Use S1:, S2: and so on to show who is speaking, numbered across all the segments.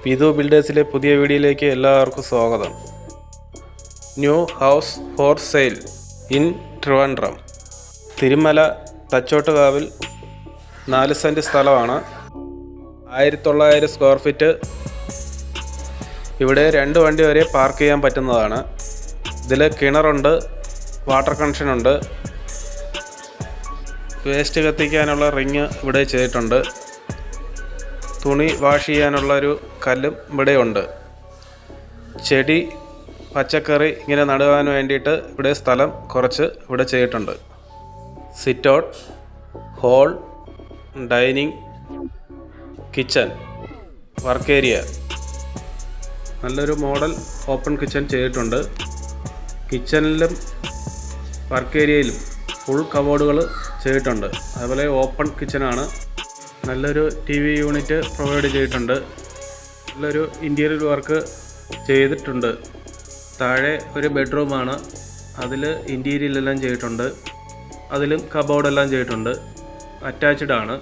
S1: പിതു ബിൽഡേഴ്സിലെ പുതിയ വീഡിയോയിലേക്ക് എല്ലാവർക്കും സ്വാഗതം. New house for sale in Trivandrum. Thirumala തച്ചോട്ടുകാവിൽ 4 സെൻറ്റ് സ്ഥലമാണ്. 1900 സ്ക്വയർ ഫീറ്റ്. ഇവിടെ 2 വണ്ടി വരെ പാർക്ക് ചെയ്യാൻ പറ്റുന്നതാണ്. ഇതിൽ കിണറുണ്ട്, വാട്ടർ കണക്ഷനുണ്ട്, വേസ്റ്റ് കത്തിക്കാനുള്ള റിങ് ഇവിടെ ചെയ്തിട്ടുണ്ട്. തുണി വാഷ് ചെയ്യാനുള്ള ഒരു കല്ലും ഇവിടെ ഉണ്ട്. ചെടി, പച്ചക്കറി ഇങ്ങനെ നടുവാൻ വേണ്ടിയിട്ട് ഇവിടെ സ്ഥലം കുറച്ച് ഇവിടെ ചെയ്തിട്ടുണ്ട്. Sit out, hall, dining, kitchen, work area. നല്ലൊരു മോഡൽ ഓപ്പൺ കിച്ചൺ ചെയ്തിട്ടുണ്ട്. കിച്ചണിലും വർക്ക് ഏരിയയിലും ഫുൾ കബോർഡുകൾ ചെയ്തിട്ടുണ്ട്. അതുപോലെ ഓപ്പൺ കിച്ചണാണ്. നല്ലൊരു TV യൂണിറ്റ് പ്രൊവൈഡ് ചെയ്തിട്ടുണ്ട്. നല്ലൊരു ഇൻറ്റീരിയർ വർക്ക് ചെയ്തിട്ടുണ്ട്. താഴെ ഒരു ബെഡ്റൂമാണ്. അതിൽ ഇൻറ്റീരിയലെല്ലാം ചെയ്തിട്ടുണ്ട്. അതിലും കബോർഡെല്ലാം ചെയ്തിട്ടുണ്ട്. അറ്റാച്ച്ഡ് ആണ്.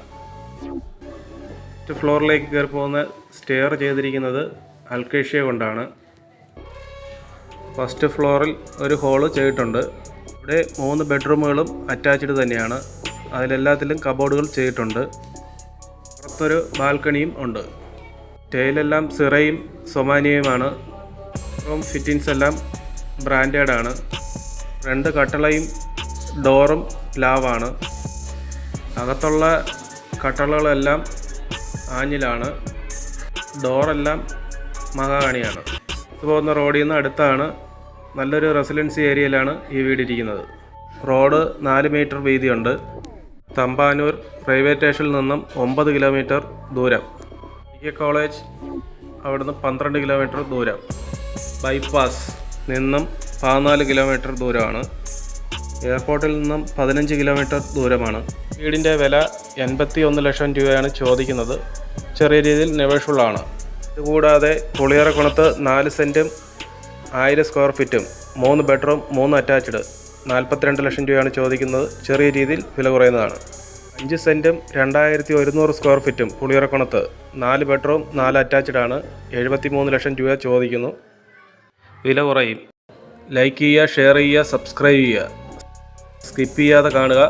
S1: ഫ്ലോറിലേക്ക് കയറി പോകുന്ന സ്റ്റെയർ ചെയ്തിരിക്കുന്നത് അൽക്കേഷ്യ കൊണ്ടാണ്. ഫസ്റ്റ് ഫ്ലോറിൽ ഒരു ഹോള് ചെയ്തിട്ടുണ്ട്. ഇവിടെ 3 ബെഡ്റൂമുകളും അറ്റാച്ച്ഡ് തന്നെയാണ്. അതിലെല്ലാത്തിലും കബോർഡുകൾ ചെയ്തിട്ടുണ്ട്. പുറത്തൊരു ബാൽക്കണിയും ഉണ്ട്. ടൈലെല്ലാം സിറയും സൊമാനിയുമാണ്. റൂം ഫിറ്റിങ്സ് എല്ലാം ബ്രാൻഡാണ്. 2 കട്ടളയും ഡോറും ലാവാണ്. അകത്തുള്ള കട്ടളകളെല്ലാം ആഞ്ഞിലാണ്. ഡോറെല്ലാം മഹാഗണിയാണ്. ഇത് പോകുന്ന റോഡിൽ നിന്ന് അടുത്താണ്. നല്ലൊരു റെസിഡൻസി ഏരിയയിലാണ് ഈ വീട് ഇരിക്കുന്നത്. റോഡ് 4 മീറ്റർ വീതിയുണ്ട്. തമ്പാനൂർ റെയിൽവേ സ്റ്റേഷനിൽ നിന്നും 9 കിലോമീറ്റർ ദൂരം. കോളേജ് അവിടുന്ന് 12 കിലോമീറ്റർ ദൂരം. ബൈപ്പാസ് നിന്നും 14 കിലോമീറ്റർ ദൂരമാണ്. എയർപോർട്ടിൽ നിന്നും 15 കിലോമീറ്റർ ദൂരമാണ്. വീടിൻ്റെ വില 81 ലക്ഷം രൂപയാണ് ചോദിക്കുന്നത്. ചെറിയ രീതിയിൽ നെഗോഷ്യബിളാണ്. ഇതുകൂടാതെ പുളിയറക്കുണത്ത് 4 സെൻറ്റും 1000 സ്ക്വയർ ഫീറ്റും 3 ബെഡ്റൂം 3 അറ്റാച്ച്ഡ് 42 ലക്ഷം രൂപയാണ് ചോദിക്കുന്നത്. ചെറിയ രീതിയിൽ വില കുറയുന്നതാണ്. 5 സെൻറ്റും 2100 സ്ക്വയർ ഫീറ്റും പുളിയറക്കുണത്ത് 4 ബെഡ്റൂം 4 അറ്റാച്ച്ഡ് ആണ്. 73 ലക്ഷം രൂപ ചോദിക്കുന്നു. വില കുറയും. ലൈക്ക് ചെയ്യുക, ഷെയർ ചെയ്യുക, സബ്സ്ക്രൈബ് ചെയ്യുക. സ്കിപ്പ് ചെയ്യാതെ കാണുക.